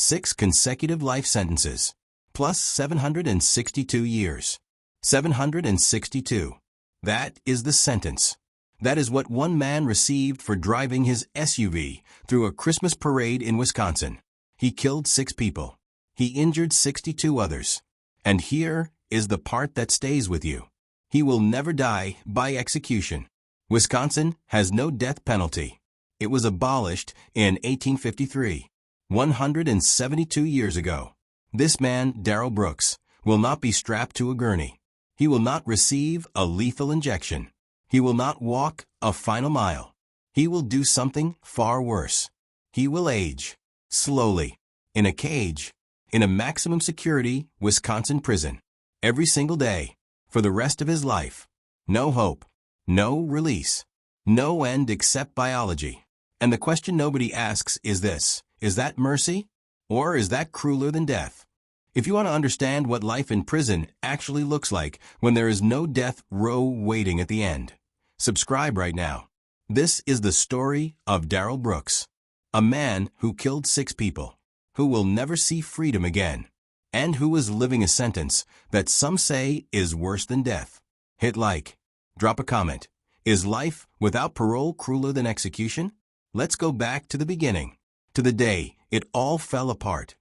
6 consecutive life sentences, plus 762 years. 762. That is the sentence. That is what one man received for driving his SUV through a Christmas parade in Wisconsin. He killed 6 people. He injured 62 others. And here is the part that stays with you. He will never die by execution. Wisconsin has no death penalty. It was abolished in 1853, 172 years ago. This man, Darrell Brooks, will not be strapped to a gurney. He will not receive a lethal injection. He will not walk a final mile. He will do something far worse. He will age, slowly, in a cage, in a maximum security Wisconsin prison, every single day, for the rest of his life. No hope, no release, no end except biology. And the question nobody asks is this: is that mercy? Or is that crueler than death? If you want to understand what life in prison actually looks like when there is no death row waiting at the end, subscribe right now. This is the story of Darrell Brooks, a man who killed 6 people, who will never see freedom again, and who is living a sentence that some say is worse than death. Hit like. Drop a comment. Is life without parole crueler than execution? Let's go back to the beginning, to the day it all fell apart.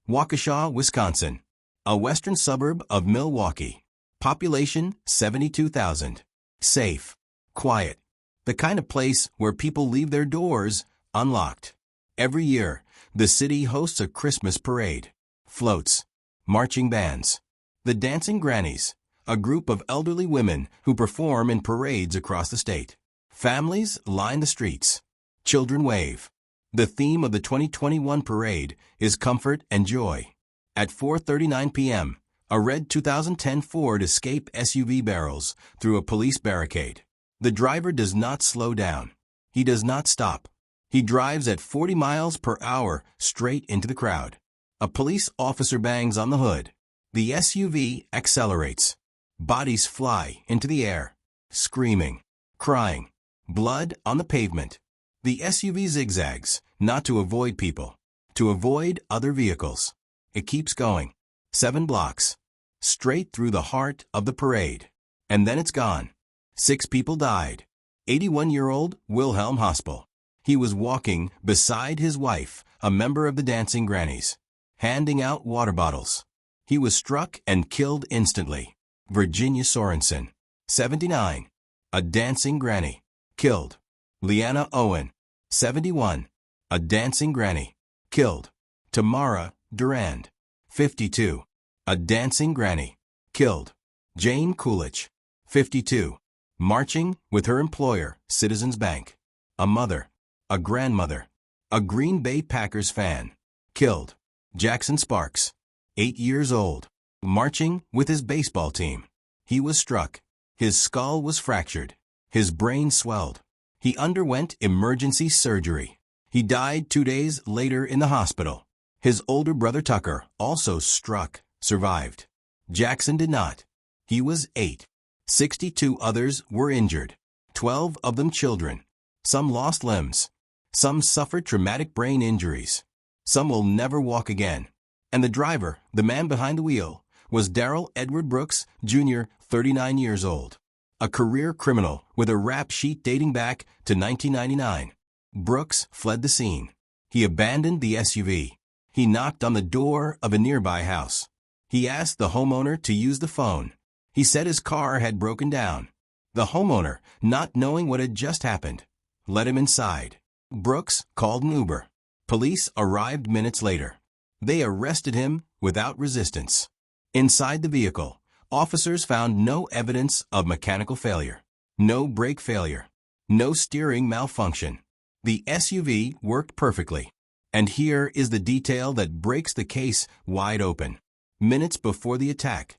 Waukesha, Wisconsin, a western suburb of Milwaukee. Population 72,000. Safe, quiet, the kind of place where people leave their doors unlocked. Every year, the city hosts a Christmas parade. Floats, marching bands, the Dancing Grannies, a group of elderly women who perform in parades across the state. Families line the streets. Children wave. The theme of the 2021 parade is comfort and joy. At 4:39 p.m., a red 2010 Ford Escape SUV barrels through a police barricade. The driver does not slow down. He does not stop. He drives at 40 miles per hour straight into the crowd. A police officer bangs on the hood. The SUV accelerates. Bodies fly into the air, screaming, crying, blood on the pavement. The SUV zigzags, not to avoid people, to avoid other vehicles. It keeps going. 7 blocks, straight through the heart of the parade. And then it's gone. 6 people died. 81-year-old Wilhelm Hospel. He was walking beside his wife, a member of the Dancing Grannies, handing out water bottles. He was struck and killed instantly. Virginia Sorensen, 79, a dancing granny, killed. Leanna Owen, 71, a dancing granny, killed. Tamara Durand, 52, a dancing granny, killed. Jane Coolidge, 52, marching with her employer, Citizens Bank. A mother, a grandmother, a Green Bay Packers fan, killed. Jackson Sparks, 8 years old, marching with his baseball team. He was struck. His skull was fractured. His brain swelled. He underwent emergency surgery. He died 2 days later in the hospital. His older brother Tucker, also struck, survived. Jackson did not. He was 8. 62 others were injured, 12 of them children. Some lost limbs. Some suffered traumatic brain injuries. Some will never walk again. And the driver, the man behind the wheel, was Darrell Edward Brooks, Jr., 39 years old. A career criminal with a rap sheet dating back to 1999. Brooks fled the scene. He abandoned the SUV. He knocked on the door of a nearby house. He asked the homeowner to use the phone. He said his car had broken down. The homeowner, not knowing what had just happened, let him inside. Brooks called an Uber. Police arrived minutes later. They arrested him without resistance. Inside the vehicle, officers found no evidence of mechanical failure, no brake failure, no steering malfunction. The SUV worked perfectly. And here is the detail that breaks the case wide open. Minutes before the attack,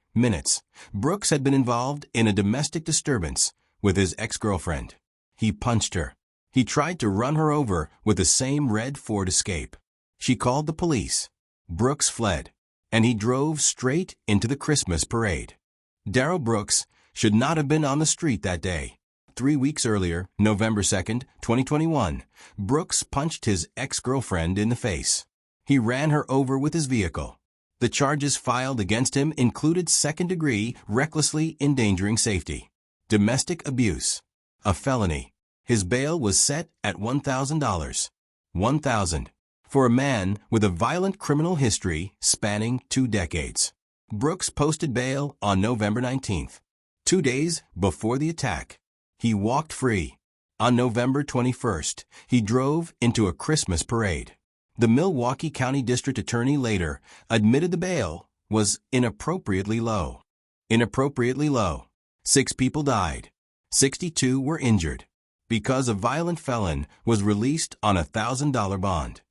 Brooks had been involved in a domestic disturbance with his ex-girlfriend. He punched her. He tried to run her over with the same red Ford Escape. She called the police. Brooks fled, and he drove straight into the Christmas parade. Darrell Brooks should not have been on the street that day. 3 weeks earlier, November 2nd, 2021, Brooks punched his ex-girlfriend in the face. He ran her over with his vehicle. The charges filed against him included second-degree recklessly endangering safety, domestic abuse, a felony. His bail was set at $1,000. $1,000 for a man with a violent criminal history spanning 2 decades. Brooks posted bail on November 19th, 2 days before the attack. He walked free. On November 21st, he drove into a Christmas parade. The Milwaukee County District Attorney later admitted the bail was inappropriately low. Inappropriately low. 6 people died. 62 were injured because a violent felon was released on a $1,000 bond.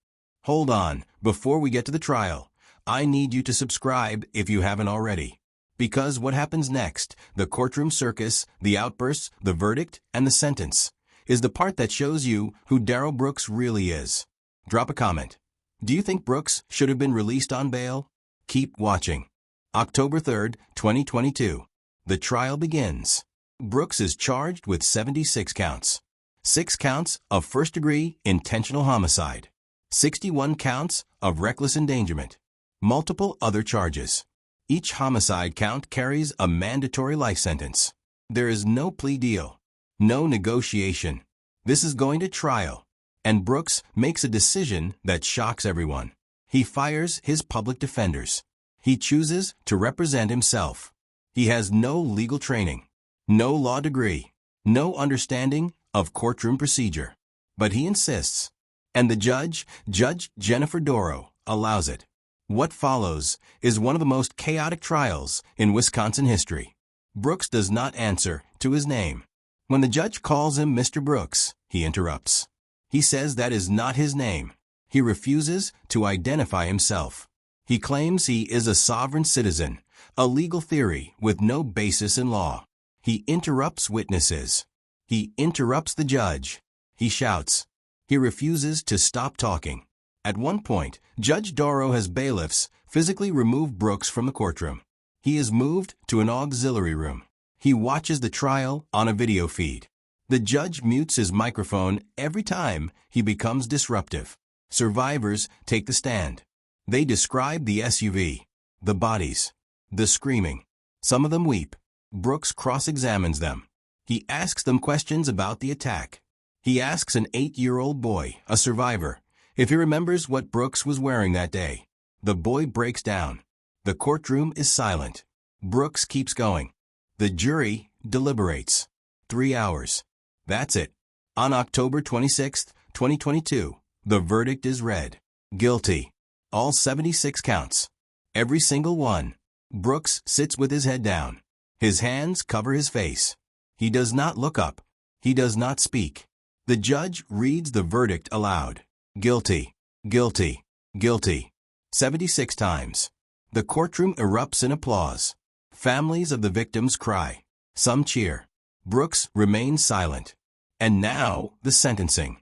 Hold on, before we get to the trial, I need you to subscribe if you haven't already. Because what happens next, the courtroom circus, the outbursts, the verdict, and the sentence, is the part that shows you who Darrell Brooks really is. Drop a comment. Do you think Brooks should have been released on bail? Keep watching. October 3rd, 2022. The trial begins. Brooks is charged with 76 counts. 6 counts of first-degree intentional homicide. 61 counts of reckless endangerment. Multiple other charges. Each homicide count carries a mandatory life sentence. There is no plea deal. No negotiation. This is going to trial. And Brooks makes a decision that shocks everyone. He fires his public defenders. He chooses to represent himself. He has no legal training, no law degree, no understanding of courtroom procedure. But he insists. And the judge, Judge Jennifer Doro, allows it. What follows is one of the most chaotic trials in Wisconsin history. Brooks does not answer to his name. When the judge calls him Mr. Brooks, he interrupts. He says that is not his name. He refuses to identify himself. He claims he is a sovereign citizen, a legal theory with no basis in law. He interrupts witnesses. He interrupts the judge. He shouts. He refuses to stop talking. At one point, Judge Doro has bailiffs physically remove Brooks from the courtroom. He is moved to an auxiliary room. He watches the trial on a video feed. The judge mutes his microphone every time he becomes disruptive. Survivors take the stand. They describe the SUV, the bodies, the screaming. Some of them weep. Brooks cross-examines them. He asks them questions about the attack. He asks an 8-year-old boy, a survivor, if he remembers what Brooks was wearing that day. The boy breaks down. The courtroom is silent. Brooks keeps going. The jury deliberates. 3 hours. That's it. On October 26, 2022, the verdict is read. Guilty. All 76 counts. Every single one. Brooks sits with his head down. His hands cover his face. He does not look up. He does not speak. The judge reads the verdict aloud. Guilty. Guilty. Guilty. 76 times. The courtroom erupts in applause. Families of the victims cry. Some cheer. Brooks remains silent. And now, the sentencing.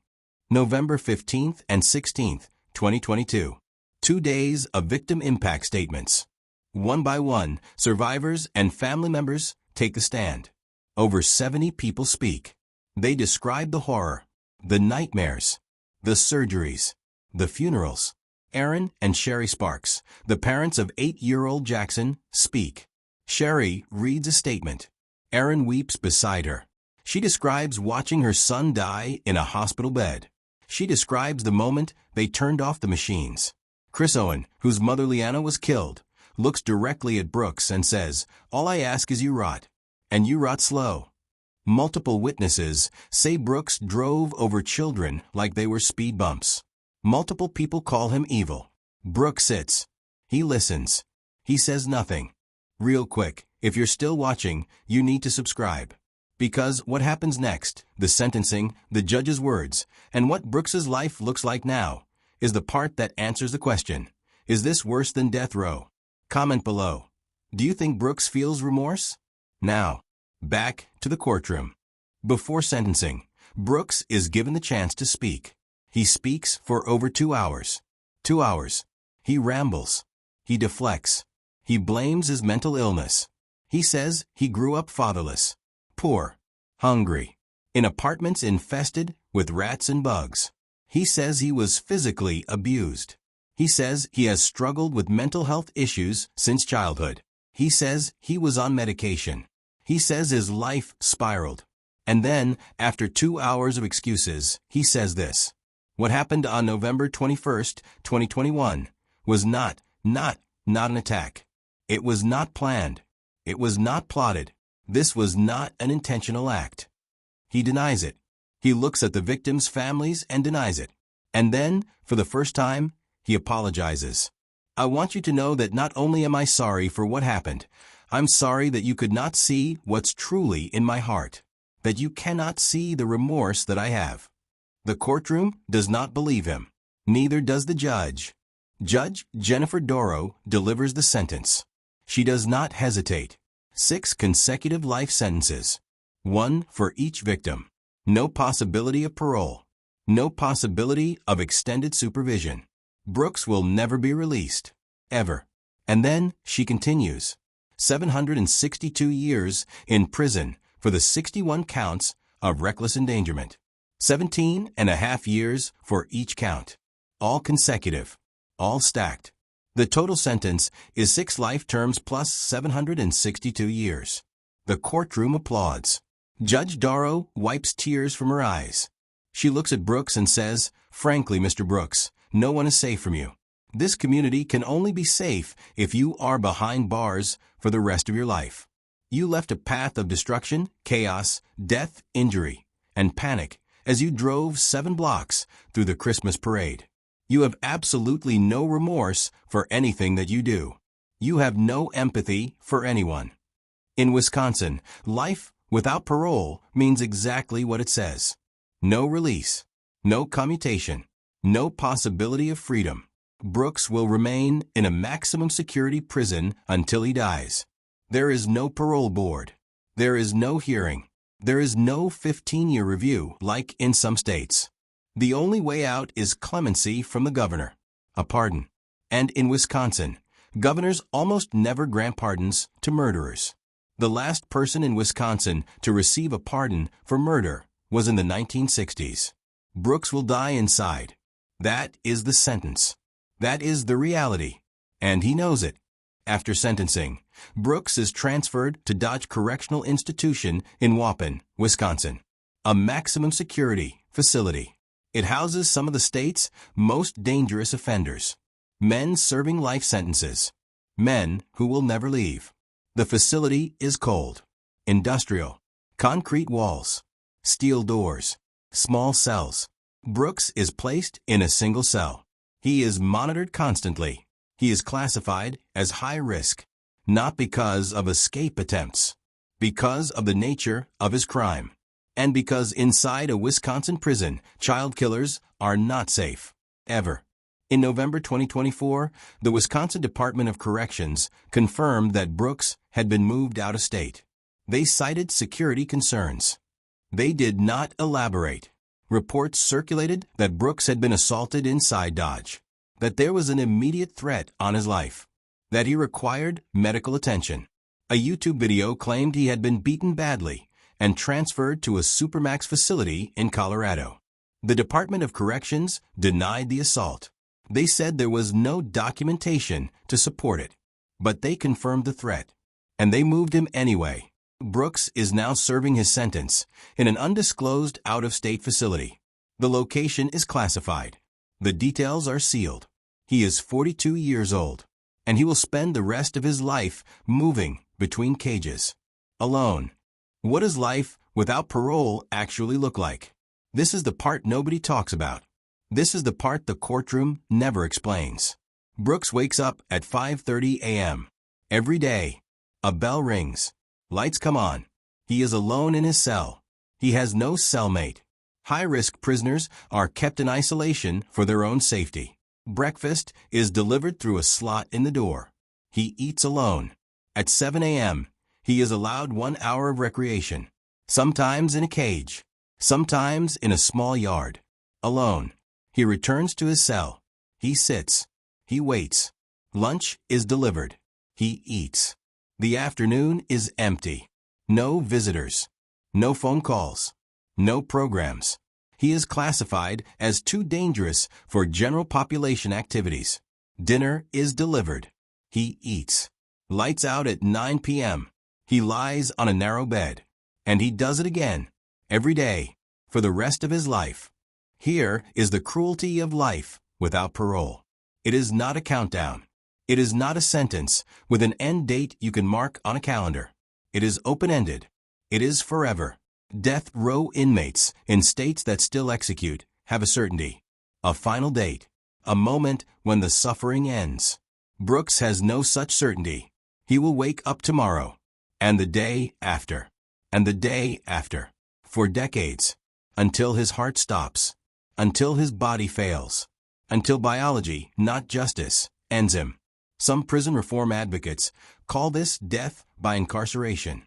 November 15th and 16th, 2022. 2 days of victim impact statements. One by one, survivors and family members take the stand. Over 70 people speak. They describe the horror, the nightmares, the surgeries, the funerals. Aaron and Sherry Sparks, the parents of 8-year-old Jackson, speak. Sherry reads a statement. Aaron weeps beside her. She describes watching her son die in a hospital bed. She describes the moment they turned off the machines. Chris Owen, whose mother Leanna was killed, looks directly at Brooks and says, "All I ask is you rot. And you rot slow." Multiple witnesses say Brooks drove over children like they were speed bumps. Multiple people call him evil. Brooks sits. He listens. He says nothing. Real quick, if you're still watching, you need to subscribe. Because what happens next, the sentencing, the judge's words, and what Brooks's life looks like now, is the part that answers the question, is this worse than death row? Comment below. Do you think Brooks feels remorse? Now, back to the courtroom. Before sentencing, Brooks is given the chance to speak. He speaks for over 2 hours. 2 hours. He rambles. He deflects. He blames his mental illness. He says he grew up fatherless, poor, hungry, in apartments infested with rats and bugs. He says he was physically abused. He says he has struggled with mental health issues since childhood. He says he was on medication. He says his life spiraled. And then, after 2 hours of excuses, he says this: what happened on November 21st, 2021, was not an attack. It was not planned. It was not plotted. This was not an intentional act. He denies it. He looks at the victims' families and denies it. And then, for the first time, he apologizes. I want you to know that not only am I sorry for what happened, I'm sorry that you could not see what's truly in my heart, that you cannot see the remorse that I have. The courtroom does not believe him. Neither does the judge. Judge Jennifer Darrow delivers the sentence. She does not hesitate. 6 consecutive life sentences. 1 for each victim. No possibility of parole. No possibility of extended supervision. Brooks will never be released. Ever. And then she continues. 762 years in prison for the 61 counts of reckless endangerment. 17.5 years for each count. All consecutive. All stacked. The total sentence is 6 life terms plus 762 years. The courtroom applauds. Judge Darrow wipes tears from her eyes. She looks at Brooks and says, "Frankly, Mr. Brooks, no one is safe from you. This community can only be safe if you are behind bars for the rest of your life. You left a path of destruction, chaos, death, injury, and panic as you drove 7 blocks through the Christmas parade. You have absolutely no remorse for anything that you do. You have no empathy for anyone." In Wisconsin, life without parole means exactly what it says. No release, no commutation, no possibility of freedom. Brooks will remain in a maximum security prison until he dies. There is no parole board. There is no hearing. There is no 15-year review like in some states. The only way out is clemency from the governor, a pardon. And in Wisconsin, governors almost never grant pardons to murderers. The last person in Wisconsin to receive a pardon for murder was in the 1960s. Brooks will die inside. That is the sentence. That is the reality. And he knows it. After sentencing, Brooks is transferred to Dodge Correctional Institution in Waukesha, Wisconsin, a maximum security facility. It houses some of the state's most dangerous offenders. Men serving life sentences. Men who will never leave. The facility is cold, industrial, concrete walls, steel doors, small cells. Brooks is placed in a single cell. He is monitored constantly. He is classified as high risk, not because of escape attempts, because of the nature of his crime, and because inside a Wisconsin prison, child killers are not safe, ever. In November 2024, the Wisconsin Department of Corrections confirmed that Brooks had been moved out of state. They cited security concerns. They did not elaborate. Reports circulated that Brooks had been assaulted inside Dodge, that there was an immediate threat on his life, that he required medical attention. A YouTube video claimed he had been beaten badly and transferred to a Supermax facility in Colorado. The Department of Corrections denied the assault. They said there was no documentation to support it, but they confirmed the threat, and they moved him anyway. Brooks is now serving his sentence in an undisclosed out-of-state facility. The location is classified. The details are sealed. He is 42 years old, and he will spend the rest of his life moving between cages, alone. What does life without parole actually look like? This is the part nobody talks about. This is the part the courtroom never explains. Brooks wakes up at 5:30 a.m. every day. A bell rings. Lights come on. He is alone in his cell. He has no cellmate. High-risk prisoners are kept in isolation for their own safety. Breakfast is delivered through a slot in the door. He eats alone. At 7 a.m., he is allowed 1 hour of recreation, sometimes in a cage, sometimes in a small yard. Alone. He returns to his cell. He sits. He waits. Lunch is delivered. He eats. The afternoon is empty. No visitors. No phone calls. No programs. He is classified as too dangerous for general population activities. Dinner is delivered. He eats. Lights out at 9 p.m. He lies on a narrow bed. And he does it again, every day, for the rest of his life. Here is the cruelty of life without parole. It is not a countdown. It is not a sentence with an end date you can mark on a calendar. It is open-ended. It is forever. Death row inmates in states that still execute have a certainty, a final date, a moment when the suffering ends. Brooks has no such certainty. He will wake up tomorrow, and the day after, and the day after, for decades, until his heart stops, until his body fails, until biology, not justice, ends him. Some prison reform advocates call this death by incarceration.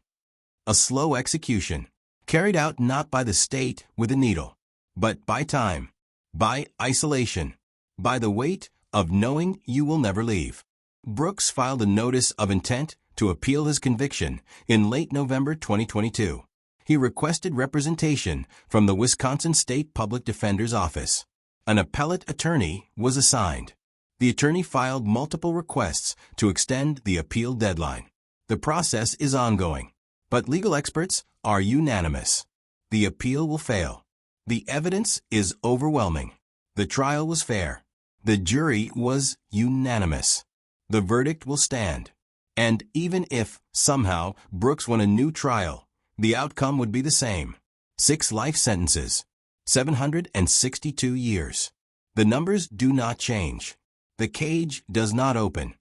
A slow execution, carried out not by the state with a needle, but by time, by isolation, by the weight of knowing you will never leave. Brooks filed a notice of intent to appeal his conviction in late November 2022. He requested representation from the Wisconsin State Public Defender's Office. An appellate attorney was assigned. The attorney filed multiple requests to extend the appeal deadline. The process is ongoing, but legal experts are unanimous. The appeal will fail. The evidence is overwhelming. The trial was fair. The jury was unanimous. The verdict will stand. And even if, somehow, Brooks won a new trial, the outcome would be the same. 6 life sentences. 762 years. The numbers do not change. The cage does not open.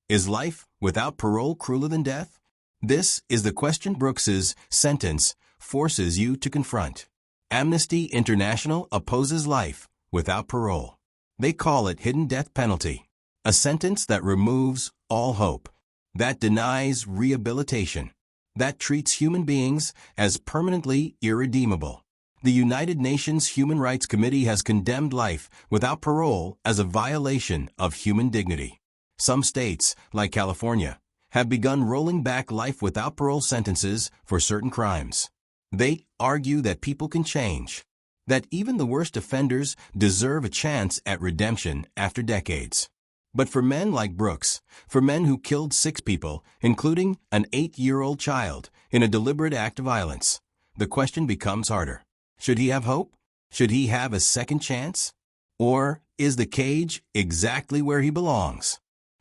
Is life without parole crueler than death? This is the question Brooks's sentence forces you to confront. Amnesty International opposes life without parole. They call it hidden death penalty, a sentence that removes all hope, that denies rehabilitation, that treats human beings as permanently irredeemable. The United Nations Human Rights Committee has condemned life without parole as a violation of human dignity. Some states, like California, have begun rolling back life without parole sentences for certain crimes. They argue that people can change, that even the worst offenders deserve a chance at redemption after decades. But for men like Brooks, for men who killed 6 people, including an 8-year-old child, in a deliberate act of violence, the question becomes harder. Should he have hope? Should he have a second chance? Or is the cage exactly where he belongs?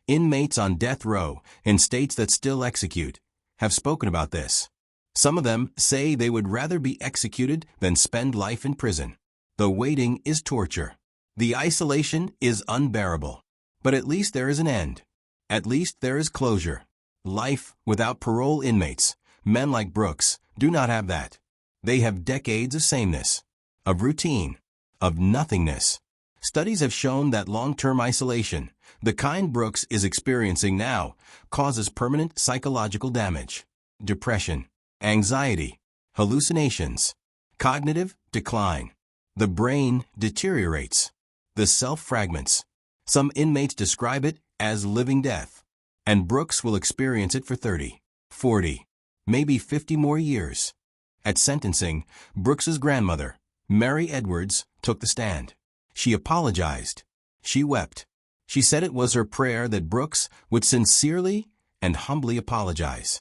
Inmates on death row in states that still execute have spoken about this. Some of them say they would rather be executed than spend life in prison. The waiting is torture. The isolation is unbearable. But at least there is an end. At least there is closure. Life without parole inmates, men like Brooks, do not have that. They have decades of sameness, of routine, of nothingness. Studies have shown that long-term isolation, the kind Brooks is experiencing now, causes permanent psychological damage, depression, anxiety, hallucinations, cognitive decline. The brain deteriorates. The self fragments. Some inmates describe it as living death, and Brooks will experience it for 30, 40, maybe 50 more years. At sentencing, Brooks's grandmother, Mary Edwards, took the stand. She apologized. She wept. She said it was her prayer that Brooks would sincerely and humbly apologize.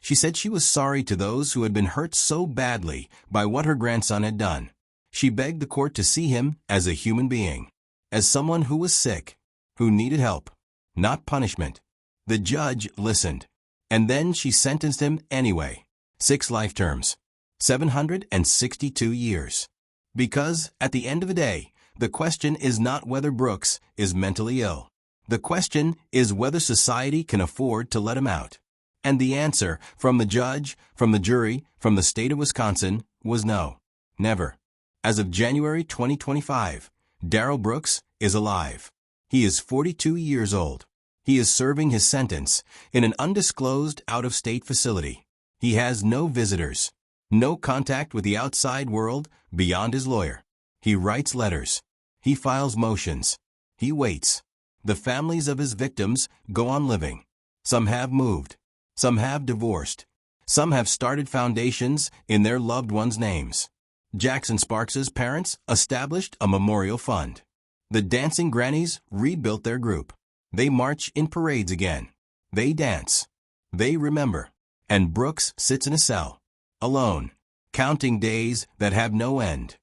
She said she was sorry to those who had been hurt so badly by what her grandson had done. She begged the court to see him as a human being, as someone who was sick, who needed help, not punishment. The judge listened, and then she sentenced him anyway. 6 life terms. 762 years. Because, at the end of the day, the question is not whether Brooks is mentally ill. The question is whether society can afford to let him out. And the answer from the judge, from the jury, from the state of Wisconsin was no. Never. As of January 2025, Darrell Brooks is alive. He is 42 years old. He is serving his sentence in an undisclosed out-of-state facility. He has no visitors. No contact with the outside world beyond his lawyer. He writes letters. He files motions. He waits. The families of his victims go on living. Some have moved. Some have divorced. Some have started foundations in their loved ones' names. Jackson Sparks's parents established a memorial fund. The Dancing Grannies rebuilt their group. They march in parades again. They dance. They remember. And Brooks sits in a cell, alone, counting days that have no end.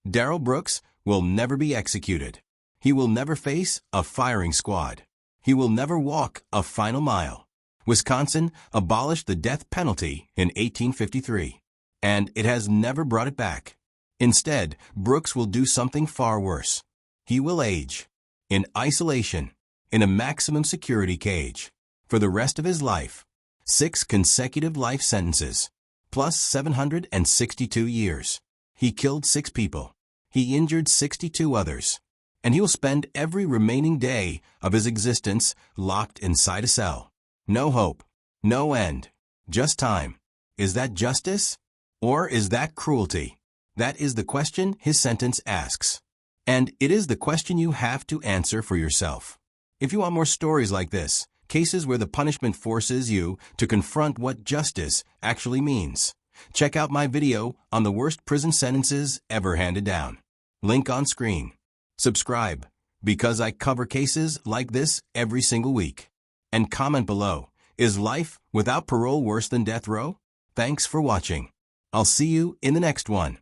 Darrell Brooks will never be executed. He will never face a firing squad. He will never walk a final mile. Wisconsin abolished the death penalty in 1853, and it has never brought it back. Instead, Brooks will do something far worse. He will age in isolation, in a maximum security cage, for the rest of his life. 6 consecutive life sentences, plus 762 years. He killed 6 people. He injured 62 others. And he will spend every remaining day of his existence locked inside a cell. No hope, no end, just time. Is that justice? Or is that cruelty? That is the question his sentence asks. And it is the question you have to answer for yourself. If you want more stories like this, cases where the punishment forces you to confront what justice actually means, check out my video on the worst prison sentences ever handed down. Link on screen. Subscribe, because I cover cases like this every single week. And comment below, is life without parole worse than death row? Thanks for watching. I'll see you in the next one.